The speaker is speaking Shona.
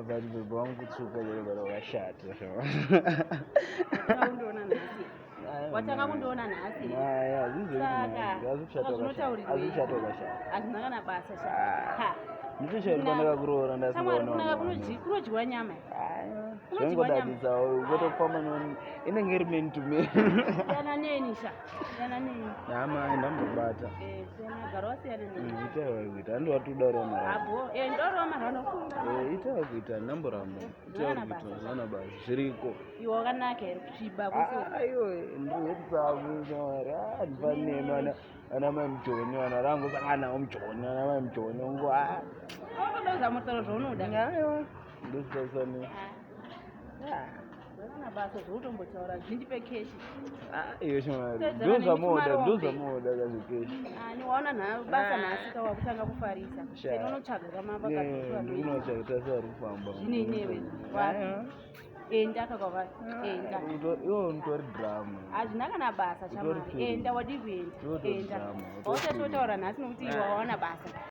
baba wangu kutsuka chero bado wakashata. Watanga kundoona nhasi. Haya, hazvina kana basa sha. ndichoshauripanaka kuroora ndasikunaka kunodyiwa nyama. zvangodadisawo ukotofamba inenge iri men to men. Yana neni sha. Yana neni. Hama ndambobata. Garo wasiyana neni. Itawa kuita handowatudaura mara. Abo, ndaura mara nofunda. Itawa kuita ndamboramba. Itawa kuita zvana basa zviriko. Iwo wakanaka here kuchiba kusoro. Aiyo ndinotsavu mara. Ndifanene ana mai mujoni ana rangu sangana mujoni ana mai mujoni ngo Unoza mutoro zvaunoda. Aiyo ndosasane. Vana basa zvautombotaura zvindi pekeshi. Iyo shoma ndozamoda kazikeshi. Waona basa nhasi wakutanga kufarisa. Sena unotsvaga kamamba katsva. Ndinotsvaga tasari kufamba. Zvine inewe. Enda kakava. Enda. Iwo ntori drama. Hazvina kana basa chamari. Enda wadi kuenda. Enda. Usatotaura nhasi nokuti waona basa.